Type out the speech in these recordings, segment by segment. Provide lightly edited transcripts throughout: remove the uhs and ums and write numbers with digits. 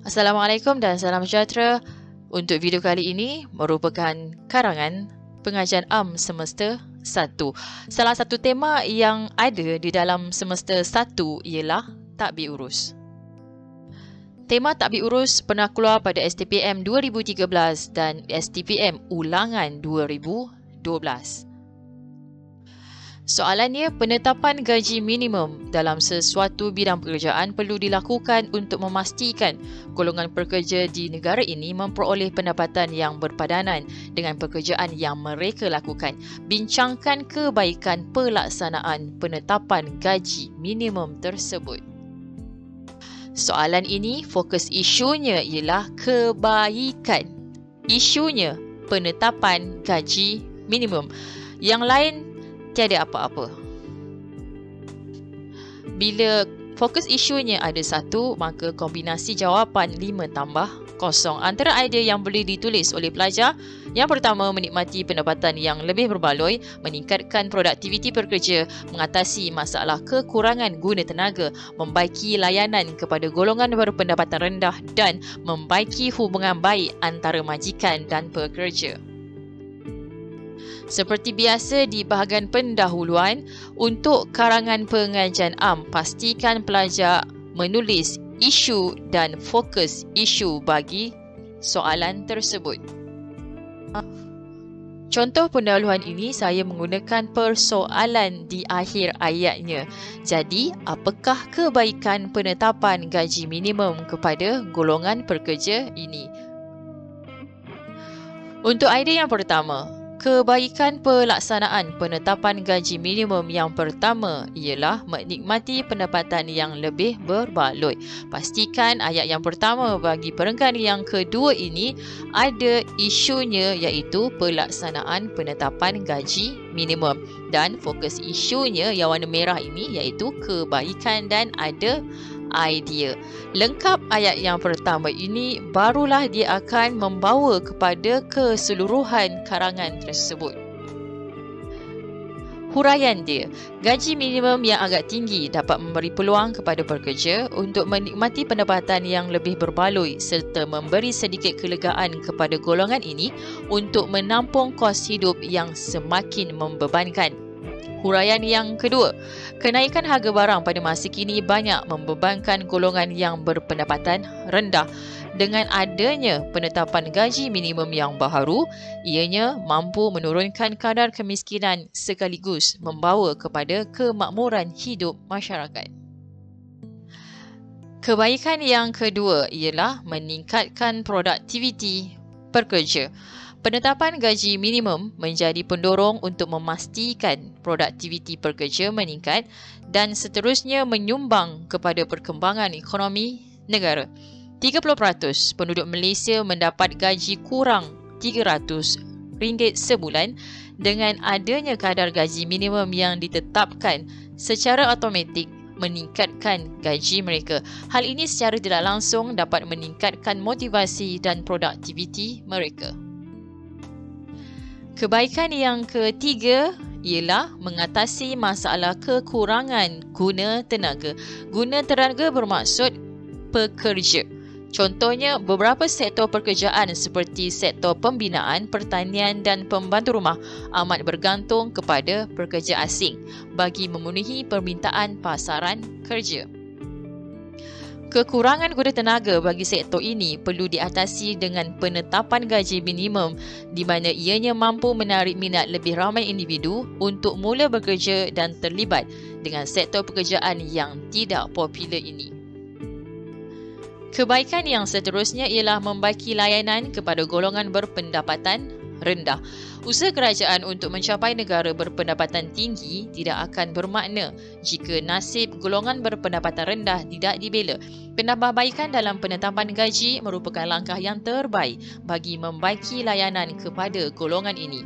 Assalamualaikum dan salam sejahtera. Untuk video kali ini merupakan karangan pengajian semester 1. Salah satu tema yang ada di dalam semester 1 ialah takbir urus. Tema takbir urus pernah keluar pada STPM 2013 dan STPM ulangan 2012. Soalannya, penetapan gaji minimum dalam sesuatu bidang pekerjaan perlu dilakukan untuk memastikan golongan pekerja di negara ini memperoleh pendapatan yang berpadanan dengan pekerjaan yang mereka lakukan. Bincangkan kebaikan pelaksanaan penetapan gaji minimum tersebut. Soalan ini fokus isunya ialah kebaikan. Isunya penetapan gaji minimum. Yang lain tiada apa-apa. Bila fokus isunya ada satu, maka kombinasi jawapan 5 tambah 0. Antara idea yang boleh ditulis oleh pelajar, yang pertama, menikmati pendapatan yang lebih berbaloi, meningkatkan produktiviti pekerja, mengatasi masalah kekurangan guna tenaga, membaiki layanan kepada golongan berpendapatan rendah dan membaiki hubungan baik antara majikan dan pekerja. Seperti biasa di bahagian pendahuluan, untuk karangan pengajian pastikan pelajar menulis isu dan fokus isu bagi soalan tersebut. Contoh pendahuluan ini saya menggunakan persoalan di akhir ayatnya. Jadi, apakah kebaikan penetapan gaji minimum kepada golongan pekerja ini? Untuk idea yang pertama, kebaikan pelaksanaan penetapan gaji minimum yang pertama ialah menikmati pendapatan yang lebih berbaloi. Pastikan ayat yang pertama bagi perenggan yang kedua ini ada isunya iaitu pelaksanaan penetapan gaji minimum. Dan fokus isunya yang warna merah ini iaitu kebaikan dan ada idea. Lengkap ayat yang pertama ini, barulah dia akan membawa kepada keseluruhan karangan tersebut. Huraian dia, gaji minimum yang agak tinggi dapat memberi peluang kepada pekerja untuk menikmati pendapatan yang lebih berbaloi serta memberi sedikit kelegaan kepada golongan ini untuk menampung kos hidup yang semakin membebankan. Huraian yang kedua, kenaikan harga barang pada masa kini banyak membebankan golongan yang berpendapatan rendah. Dengan adanya penetapan gaji minimum yang baharu, ianya mampu menurunkan kadar kemiskinan sekaligus membawa kepada kemakmuran hidup masyarakat. Kebaikan yang kedua ialah meningkatkan produktiviti pekerja. Penetapan gaji minimum menjadi pendorong untuk memastikan produktiviti pekerja meningkat dan seterusnya menyumbang kepada perkembangan ekonomi negara. 30% penduduk Malaysia mendapat gaji kurang RM300 sebulan. Dengan adanya kadar gaji minimum yang ditetapkan secara automatik meningkatkan gaji mereka. Hal ini secara tidak langsung dapat meningkatkan motivasi dan produktiviti mereka. Kebaikan yang ketiga ialah mengatasi masalah kekurangan guna tenaga. Guna tenaga bermaksud pekerja. Contohnya, beberapa sektor pekerjaan seperti sektor pembinaan, pertanian dan pembantu rumah amat bergantung kepada pekerja asing bagi memenuhi permintaan pasaran kerja. Kekurangan guna tenaga bagi sektor ini perlu diatasi dengan penetapan gaji minimum di mana ianya mampu menarik minat lebih ramai individu untuk mula bekerja dan terlibat dengan sektor pekerjaan yang tidak popular ini. Kebaikan yang seterusnya ialah membaiki layanan kepada golongan berpendapatan rendah. Usaha kerajaan untuk mencapai negara berpendapatan tinggi tidak akan bermakna jika nasib golongan berpendapatan rendah tidak dibela. Penambahbaikan dalam penetapan gaji merupakan langkah yang terbaik bagi membaiki layanan kepada golongan ini.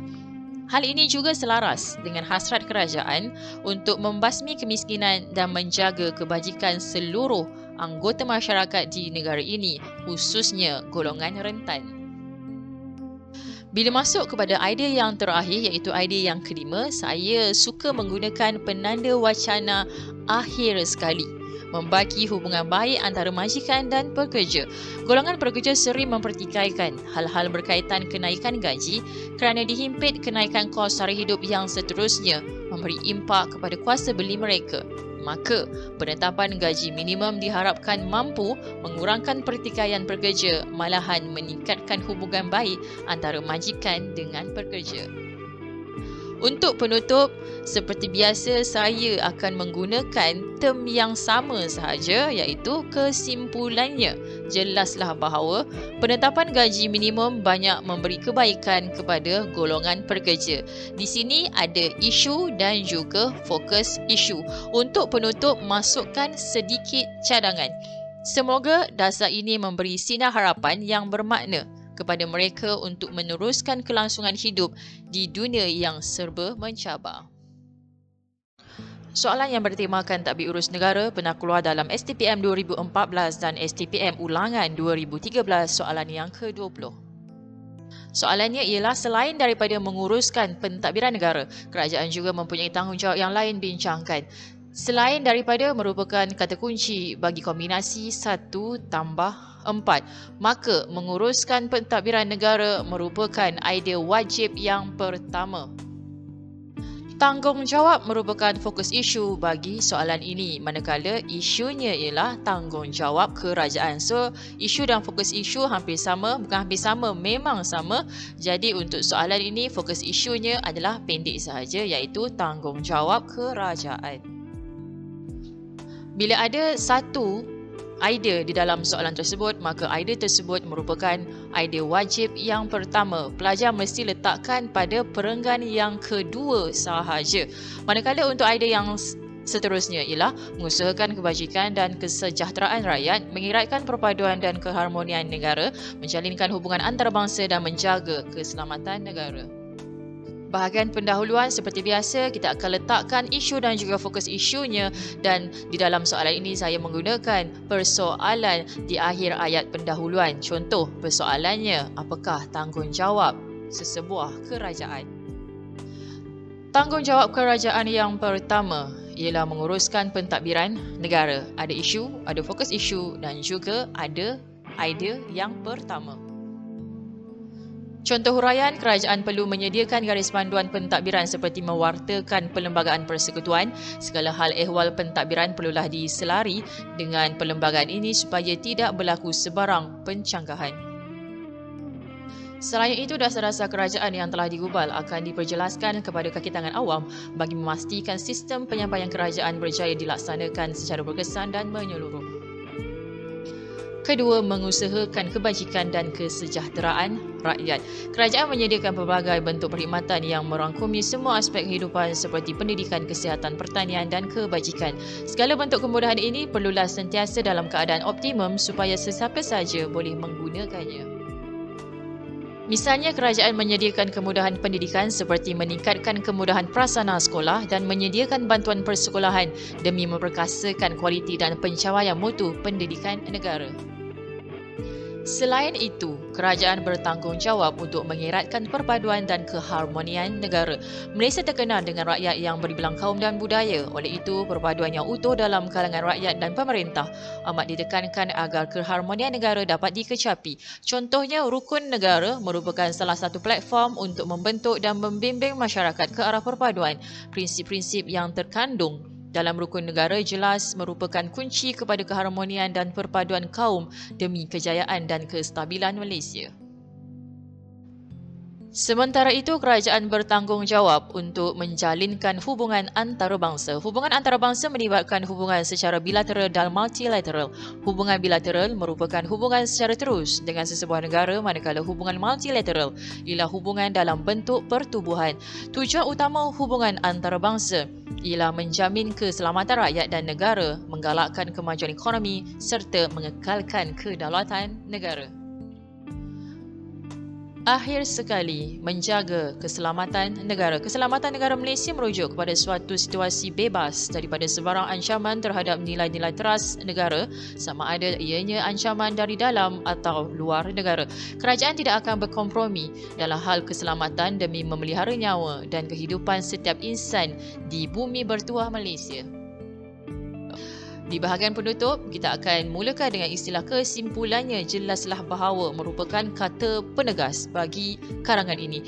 Hal ini juga selaras dengan hasrat kerajaan untuk membasmi kemiskinan dan menjaga kebajikan seluruh anggota masyarakat di negara ini, khususnya golongan rentan. Bila masuk kepada idea yang terakhir iaitu idea yang kelima, saya suka menggunakan penanda wacana akhir sekali. membaki hubungan baik antara majikan dan pekerja. Golongan pekerja sering mempertikaikan hal-hal berkaitan kenaikan gaji kerana dihimpit kenaikan kos sara hidup yang seterusnya memberi impak kepada kuasa beli mereka. Maka, penetapan gaji minimum diharapkan mampu mengurangkan pertikaian pekerja, malahan meningkatkan hubungan baik antara majikan dengan pekerja. Untuk penutup, seperti biasa saya akan menggunakan term yang sama sahaja, iaitu kesimpulannya. Jelaslah bahawa penetapan gaji minimum banyak memberi kebaikan kepada golongan pekerja. Di sini ada isu dan juga fokus isu. Untuk penutup, masukkan sedikit cadangan. Semoga dasar ini memberi sinar harapan yang bermakna kepada mereka untuk meneruskan kelangsungan hidup di dunia yang serba mencabar. Soalan yang bertemakan tadbir urus negara pernah keluar dalam STPM 2014 dan STPM Ulangan 2013, soalan yang ke-20. Soalannya ialah, selain daripada menguruskan pentadbiran negara, kerajaan juga mempunyai tanggungjawab yang lain. Bincangkan. Selain daripada merupakan kata kunci bagi kombinasi 1+4, maka menguruskan pentadbiran negara merupakan idea wajib yang pertama. Tanggungjawab merupakan fokus isu bagi soalan ini, manakala isunya ialah tanggungjawab kerajaan. So, isu dan fokus isu hampir sama, bukan hampir sama, memang sama. Jadi untuk soalan ini fokus isunya adalah pendek sahaja, iaitu tanggungjawab kerajaan. Bila ada satu idea di dalam soalan tersebut, maka idea tersebut merupakan idea wajib yang pertama. Pelajar mesti letakkan pada perenggan yang kedua sahaja. Manakala untuk idea yang seterusnya ialah mengusahakan kebajikan dan kesejahteraan rakyat, mengeratkan perpaduan dan keharmonian negara, menjalinkan hubungan antarabangsa dan menjaga keselamatan negara. Bahagian pendahuluan seperti biasa, kita akan letakkan isu dan juga fokus isunya, dan di dalam soalan ini saya menggunakan persoalan di akhir ayat pendahuluan. Contoh persoalannya, apakah tanggungjawab sesebuah kerajaan? Tanggungjawab kerajaan yang pertama ialah menguruskan pentadbiran negara. Ada isu, ada fokus isu dan juga ada idea yang pertama. Contoh huraian, kerajaan perlu menyediakan garis panduan pentadbiran seperti mewartakan perlembagaan persekutuan. Segala hal ehwal pentadbiran perlulah diselari dengan perlembagaan ini supaya tidak berlaku sebarang pencanggahan. Selain itu, dasar-dasar kerajaan yang telah digubal akan diperjelaskan kepada kaki tangan awam bagi memastikan sistem penyampaian kerajaan berjaya dilaksanakan secara berkesan dan menyeluruh. Kedua, mengusahakan kebajikan dan kesejahteraan rakyat. Kerajaan menyediakan pelbagai bentuk perkhidmatan yang merangkumi semua aspek kehidupan seperti pendidikan, kesihatan, pertanian dan kebajikan. Segala bentuk kemudahan ini perlulah sentiasa dalam keadaan optimum supaya sesiapa saja boleh menggunakannya. Misalnya, kerajaan menyediakan kemudahan pendidikan seperti meningkatkan kemudahan prasarana sekolah dan menyediakan bantuan persekolahan demi memperkasakan kualiti dan pencapaian mutu pendidikan negara. Selain itu, kerajaan bertanggungjawab untuk mengeratkan perpaduan dan keharmonian negara. Malaysia terkenal dengan rakyat yang berbilang kaum dan budaya. Oleh itu, perpaduan yang utuh dalam kalangan rakyat dan pemerintah amat ditekankan agar keharmonian negara dapat dikecapi. Contohnya, rukun negara merupakan salah satu platform untuk membentuk dan membimbing masyarakat ke arah perpaduan. Prinsip-prinsip yang terkandung dalam rukun negara jelas merupakan kunci kepada keharmonian dan perpaduan kaum demi kejayaan dan kestabilan Malaysia. Sementara itu, kerajaan bertanggungjawab untuk menjalinkan hubungan antarabangsa. Hubungan antarabangsa melibatkan hubungan secara bilateral dan multilateral. Hubungan bilateral merupakan hubungan secara terus dengan sesebuah negara, manakala hubungan multilateral ialah hubungan dalam bentuk pertubuhan. Tujuan utama hubungan antarabangsa ialah menjamin keselamatan rakyat dan negara, menggalakkan kemajuan ekonomi serta mengekalkan kedaulatan negara. Akhir sekali, menjaga keselamatan negara. Keselamatan negara Malaysia merujuk kepada suatu situasi bebas daripada sebarang ancaman terhadap nilai-nilai teras negara, sama ada ianya ancaman dari dalam atau luar negara. Kerajaan tidak akan berkompromi dalam hal keselamatan demi memelihara nyawa dan kehidupan setiap insan di bumi bertuah Malaysia. Di bahagian penutup, kita akan mulakan dengan istilah kesimpulannya jelaslah bahawa merupakan kata penegas bagi karangan ini.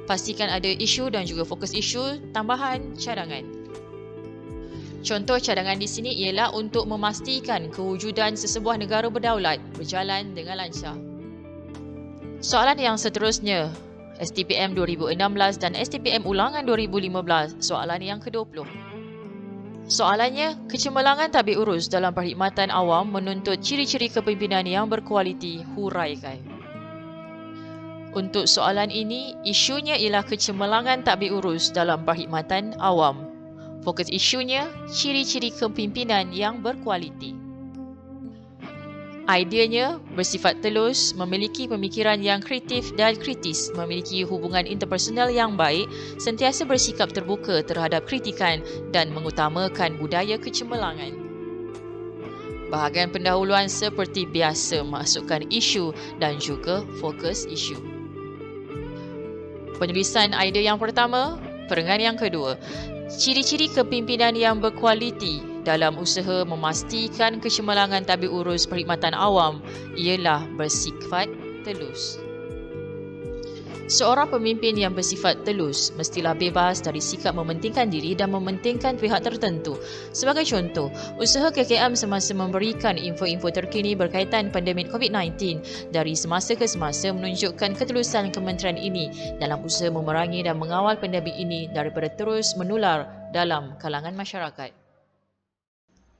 Pastikan ada isu dan juga fokus isu tambahan cadangan. Contoh cadangan di sini ialah untuk memastikan kewujudan sesebuah negara berdaulat berjalan dengan lancar. Soalan yang seterusnya, STPM 2016 dan STPM Ulangan 2015, soalan yang ke-20. Soalannya, kecemerlangan tabik urus dalam perkhidmatan awam menuntut ciri-ciri kepimpinan yang berkualiti, huraikan. Untuk soalan ini, isunya ialah kecemerlangan tabik urus dalam perkhidmatan awam. Fokus isunya, ciri-ciri kepimpinan yang berkualiti. Ideanya bersifat telus, memiliki pemikiran yang kreatif dan kritis, memiliki hubungan interpersonal yang baik, sentiasa bersikap terbuka terhadap kritikan dan mengutamakan budaya kecemerlangan. Bahagian pendahuluan seperti biasa masukkan isu dan juga fokus isu. Penulisan idea yang pertama, perengan yang kedua. Ciri-ciri kepimpinan yang berkualiti dalam usaha memastikan kecemerlangan tabik urus perkhidmatan awam ialah bersifat telus. Seorang pemimpin yang bersifat telus mestilah bebas dari sikap mementingkan diri dan mementingkan pihak tertentu. Sebagai contoh, usaha KKM semasa memberikan info-info terkini berkaitan pandemik COVID-19 dari semasa ke semasa menunjukkan ketelusan kementerian ini dalam usaha memerangi dan mengawal pandemik ini daripada terus menular dalam kalangan masyarakat.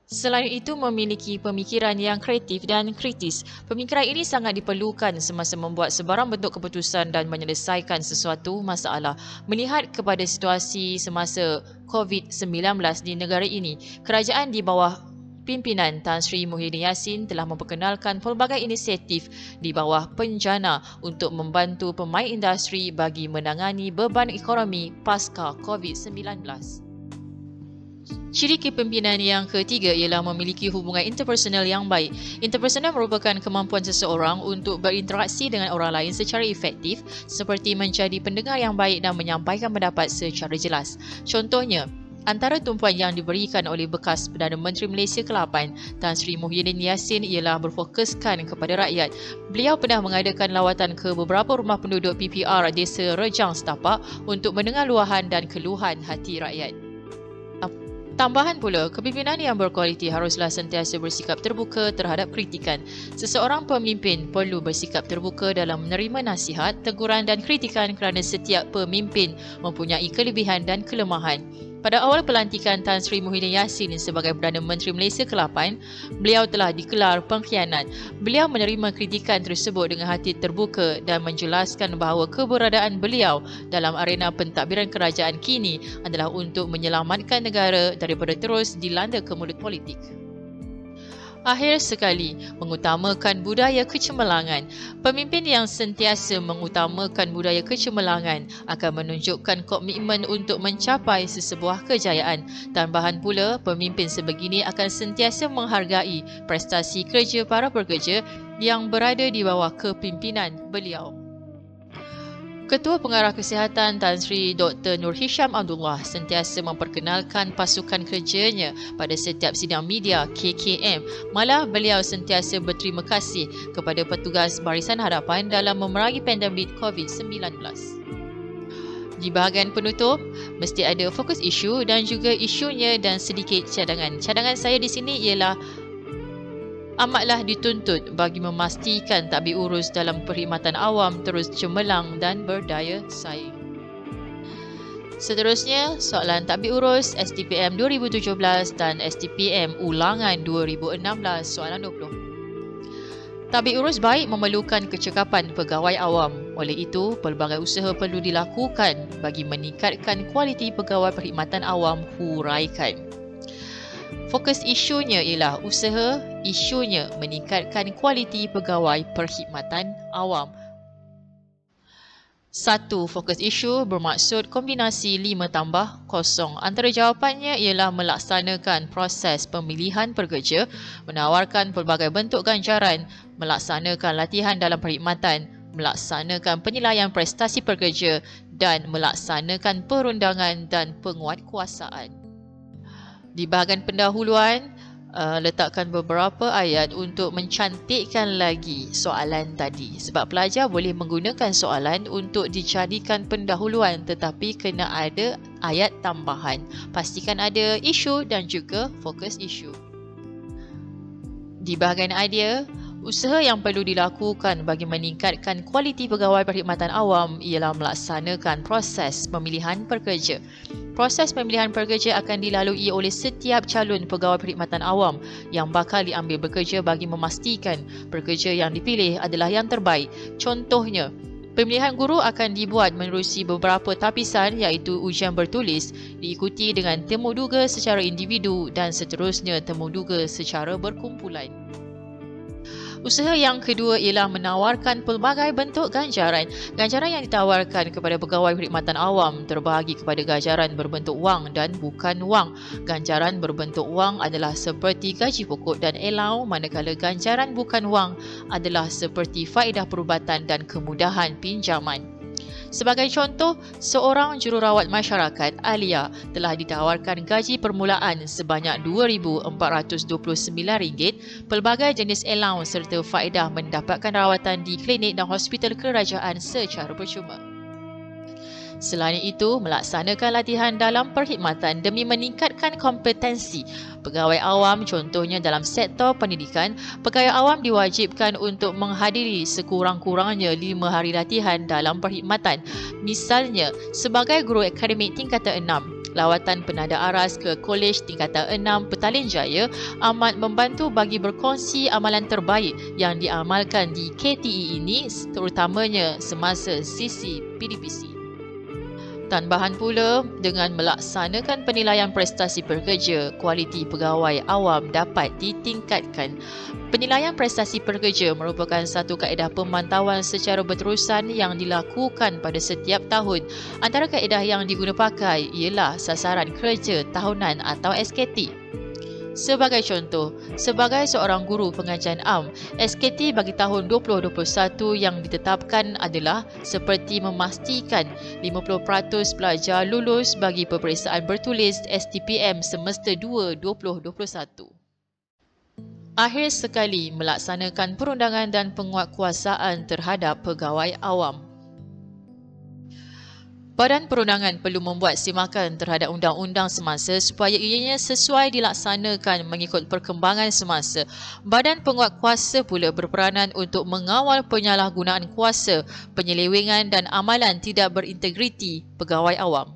Selain itu, memiliki pemikiran yang kreatif dan kritis. Pemikiran ini sangat diperlukan semasa membuat sebarang bentuk keputusan dan menyelesaikan sesuatu masalah. Melihat kepada situasi semasa COVID-19 di negara ini, kerajaan di bawah pimpinan Tan Sri Muhyiddin Yassin telah memperkenalkan pelbagai inisiatif di bawah penjana untuk membantu pemain industri bagi menangani beban ekonomi pasca COVID-19. Ciri kepimpinan yang ketiga ialah memiliki hubungan interpersonal yang baik. Interpersonal merupakan kemampuan seseorang untuk berinteraksi dengan orang lain secara efektif, seperti menjadi pendengar yang baik dan menyampaikan pendapat secara jelas. Contohnya, antara tumpuan yang diberikan oleh bekas Perdana Menteri Malaysia ke-8, Tan Sri Muhyiddin Yassin, ialah berfokuskan kepada rakyat. Beliau pernah mengadakan lawatan ke beberapa rumah penduduk PPR Desa Rejang Setapak untuk mendengar luahan dan keluhan hati rakyat. Tambahan pula, kepimpinan yang berkualiti haruslah sentiasa bersikap terbuka terhadap kritikan. Seseorang pemimpin perlu bersikap terbuka dalam menerima nasihat, teguran dan kritikan kerana setiap pemimpin mempunyai kelebihan dan kelemahan. Pada awal pelantikan Tan Sri Muhyiddin Yassin sebagai Perdana Menteri Malaysia ke-8, beliau telah dikelar pengkhianat. Beliau menerima kritikan tersebut dengan hati terbuka dan menjelaskan bahawa keberadaan beliau dalam arena pentadbiran kerajaan kini adalah untuk menyelamatkan negara daripada terus dilanda kemulut politik. Akhir sekali, mengutamakan budaya kecemerlangan. Pemimpin yang sentiasa mengutamakan budaya kecemerlangan akan menunjukkan komitmen untuk mencapai sesebuah kejayaan. Tambahan pula, pemimpin sebegini akan sentiasa menghargai prestasi kerja para pekerja yang berada di bawah kepimpinan beliau. Ketua Pengarah Kesihatan Tan Sri Dr. Nur Hisham Abdullah sentiasa memperkenalkan pasukan kerjanya pada setiap sidang media KKM. Malah beliau sentiasa berterima kasih kepada petugas Barisan Hadapan dalam memerangi pandemik COVID-19. Di bahagian penutup, mesti ada fokus isu dan juga isunya dan sedikit cadangan. Cadangan saya di sini ialah amatlah dituntut bagi memastikan tadbir urus dalam perkhidmatan awam terus cemerlang dan berdaya saing. Seterusnya, soalan tadbir urus STPM 2017 dan STPM Ulangan 2016, soalan 20. Tadbir urus baik memerlukan kecekapan pegawai awam. Oleh itu, pelbagai usaha perlu dilakukan bagi meningkatkan kualiti pegawai perkhidmatan awam, huraikan. Fokus isunya ialah usaha isunya meningkatkan kualiti pegawai perkhidmatan awam. 1. Fokus isu bermaksud kombinasi 5+0. Antara jawapannya ialah melaksanakan proses pemilihan pekerja, menawarkan pelbagai bentuk ganjaran, melaksanakan latihan dalam perkhidmatan, melaksanakan penilaian prestasi pekerja dan melaksanakan perundangan dan penguatkuasaan. Di bahagian pendahuluan, letakkan beberapa ayat untuk mencantikkan lagi soalan tadi. Sebab pelajar boleh menggunakan soalan untuk dijadikan pendahuluan, tetapi kena ada ayat tambahan. Pastikan ada isu dan juga fokus isu. Di bahagian idea, usaha yang perlu dilakukan bagi meningkatkan kualiti pegawai perkhidmatan awam ialah melaksanakan proses pemilihan pekerja. Proses pemilihan pekerja akan dilalui oleh setiap calon pegawai perkhidmatan awam yang bakal diambil bekerja bagi memastikan pekerja yang dipilih adalah yang terbaik. Contohnya, pemilihan guru akan dibuat menerusi beberapa tapisan iaitu ujian bertulis, diikuti dengan temuduga secara individu dan seterusnya temuduga secara berkumpulan. Usaha yang kedua ialah menawarkan pelbagai bentuk ganjaran. Ganjaran yang ditawarkan kepada pegawai perkhidmatan awam terbahagi kepada ganjaran berbentuk wang dan bukan wang. Ganjaran berbentuk wang adalah seperti gaji pokok dan allow, manakala ganjaran bukan wang adalah seperti faedah perubatan dan kemudahan pinjaman. Sebagai contoh, seorang jururawat masyarakat, Alia, telah ditawarkan gaji permulaan sebanyak RM2,429, pelbagai jenis allowance serta faedah mendapatkan rawatan di klinik dan hospital kerajaan secara percuma. Selain itu, melaksanakan latihan dalam perkhidmatan demi meningkatkan kompetensi pegawai awam, contohnya dalam sektor pendidikan, pegawai awam diwajibkan untuk menghadiri sekurang-kurangnya 5 hari latihan dalam perkhidmatan. Misalnya, sebagai guru akademik tingkatan 6, lawatan penada aras ke Kolej tingkatan 6 Petaling Jaya amat membantu bagi berkongsi amalan terbaik yang diamalkan di KTE ini, terutamanya semasa sisi PDPC. Tambahan pula, dengan melaksanakan penilaian prestasi pekerja, kualiti pegawai awam dapat ditingkatkan. Penilaian prestasi pekerja merupakan satu kaedah pemantauan secara berterusan yang dilakukan pada setiap tahun. Antara kaedah yang digunapakai ialah sasaran kerja tahunan atau SKT. Sebagai contoh, sebagai seorang guru pengajian am, SKT bagi tahun 2021 yang ditetapkan adalah seperti memastikan 50% pelajar lulus bagi peperiksaan bertulis STPM semester 2 2021. Akhir sekali, melaksanakan perundangan dan penguatkuasaan terhadap pegawai awam. Badan Perundangan perlu membuat simakan terhadap undang-undang semasa supaya ianya sesuai dilaksanakan mengikut perkembangan semasa. Badan Penguatkuasa pula berperanan untuk mengawal penyalahgunaan kuasa, penyelewengan dan amalan tidak berintegriti pegawai awam.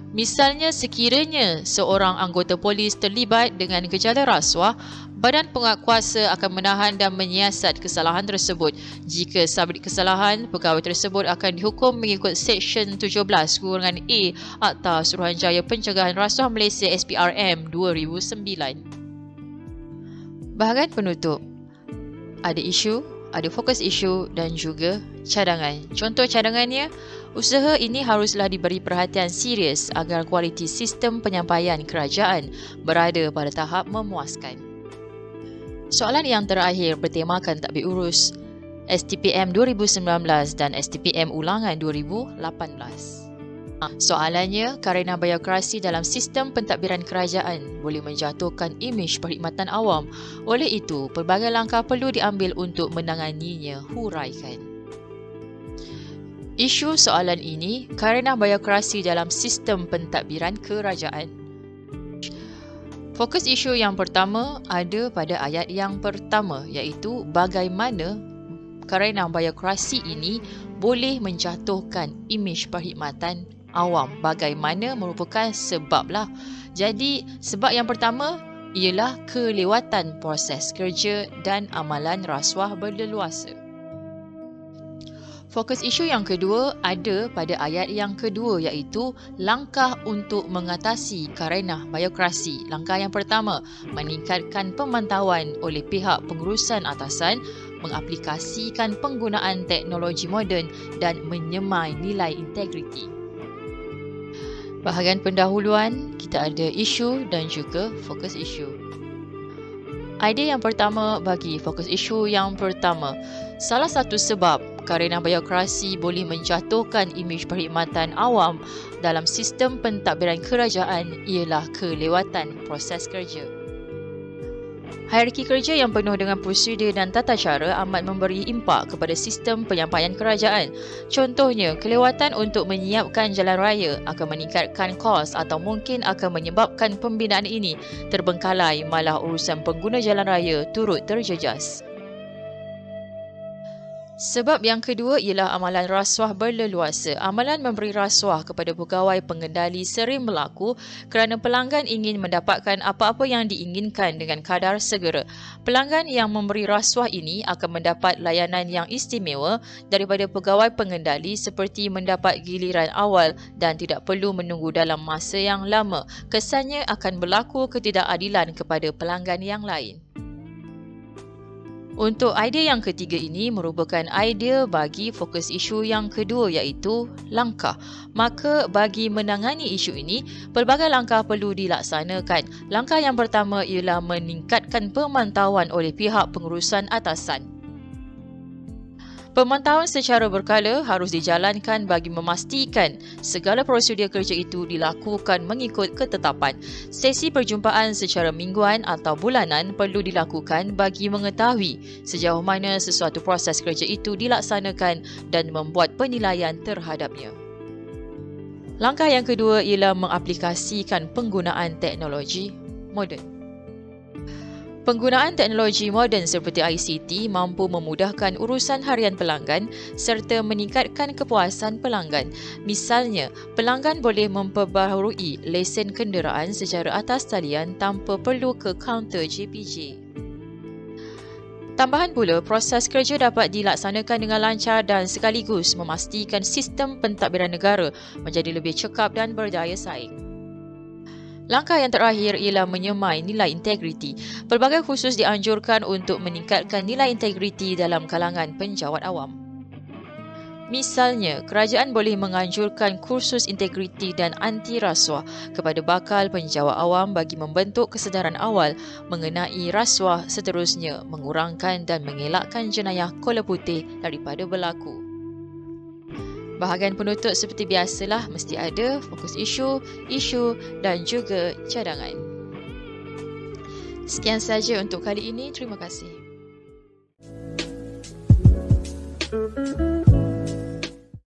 Misalnya, sekiranya seorang anggota polis terlibat dengan gejala rasuah, Badan Penguatkuasa akan menahan dan menyiasat kesalahan tersebut. Jika sabit kesalahan, pegawai tersebut akan dihukum mengikut Seksyen 17-A Akta Suruhanjaya Pencegahan Rasuah Malaysia SPRM 2009. Bahagian penutup. Ada isu, ada fokus isu dan juga cadangan. Contoh cadangannya, usaha ini haruslah diberi perhatian serius agar kualiti sistem penyampaian kerajaan berada pada tahap memuaskan. Soalan yang terakhir bertemakan tadbir urus STPM 2019 dan STPM ulangan 2018. Soalannya, kerana birokrasi dalam sistem pentadbiran kerajaan boleh menjatuhkan imej perkhidmatan awam. Oleh itu, pelbagai langkah perlu diambil untuk menanganinya. Huraikan. Isu soalan ini, kerana birokrasi dalam sistem pentadbiran kerajaan. Fokus isu yang pertama ada pada ayat yang pertama, iaitu bagaimana kerana birokrasi ini boleh menjatuhkan imej perkhidmatan awam. Bagaimana merupakan sebablah. Jadi, sebab yang pertama ialah kelewatan proses kerja dan amalan rasuah berleluasa. Fokus isu yang kedua ada pada ayat yang kedua, iaitu langkah untuk mengatasi kerana birokrasi. Langkah yang pertama, meningkatkan pemantauan oleh pihak pengurusan atasan, mengaplikasikan penggunaan teknologi moden dan menyemai nilai integriti. Bahagian pendahuluan, kita ada isu dan juga fokus isu. Idea yang pertama bagi fokus isu yang pertama, salah satu sebab kerana birokrasi boleh menjatuhkan imej perkhidmatan awam dalam sistem pentadbiran kerajaan ialah kelewatan proses kerja. Hierarki kerja yang penuh dengan prosedur dan tata cara amat memberi impak kepada sistem penyampaian kerajaan. Contohnya, kelewatan untuk menyiapkan jalan raya akan meningkatkan kos atau mungkin akan menyebabkan pembinaan ini terbengkalai, malah urusan pengguna jalan raya turut terjejas. Sebab yang kedua ialah amalan rasuah berleluasa. Amalan memberi rasuah kepada pegawai pengendali sering berlaku kerana pelanggan ingin mendapatkan apa-apa yang diinginkan dengan kadar segera. Pelanggan yang memberi rasuah ini akan mendapat layanan yang istimewa daripada pegawai pengendali seperti mendapat giliran awal dan tidak perlu menunggu dalam masa yang lama. Kesannya akan berlaku ketidakadilan kepada pelanggan yang lain. Untuk idea yang ketiga ini merupakan idea bagi fokus isu yang kedua iaitu langkah. Maka bagi menangani isu ini, pelbagai langkah perlu dilaksanakan. Langkah yang pertama ialah meningkatkan pemantauan oleh pihak pengurusan atasan. Pemantauan secara berkala harus dijalankan bagi memastikan segala prosedur kerja itu dilakukan mengikut ketetapan. Sesi perjumpaan secara mingguan atau bulanan perlu dilakukan bagi mengetahui sejauh mana sesuatu proses kerja itu dilaksanakan dan membuat penilaian terhadapnya. Langkah yang kedua ialah mengaplikasikan penggunaan teknologi moden. Penggunaan teknologi moden seperti ICT mampu memudahkan urusan harian pelanggan serta meningkatkan kepuasan pelanggan. Misalnya, pelanggan boleh memperbaharui lesen kenderaan secara atas talian tanpa perlu ke kaunter JPJ. Tambahan pula, proses kerja dapat dilaksanakan dengan lancar dan sekaligus memastikan sistem pentadbiran negara menjadi lebih cekap dan berdaya saing. Langkah yang terakhir ialah menyemai nilai integriti. Pelbagai khusus dianjurkan untuk meningkatkan nilai integriti dalam kalangan penjawat awam. Misalnya, kerajaan boleh menganjurkan kursus integriti dan anti rasuah kepada bakal penjawat awam bagi membentuk kesedaran awal mengenai rasuah, seterusnya mengurangkan dan mengelakkan jenayah kola putih daripada berlaku. Bahagian penutup seperti biasalah mesti ada fokus isu dan juga cadangan. Sekian saja untuk kali ini. Terima kasih.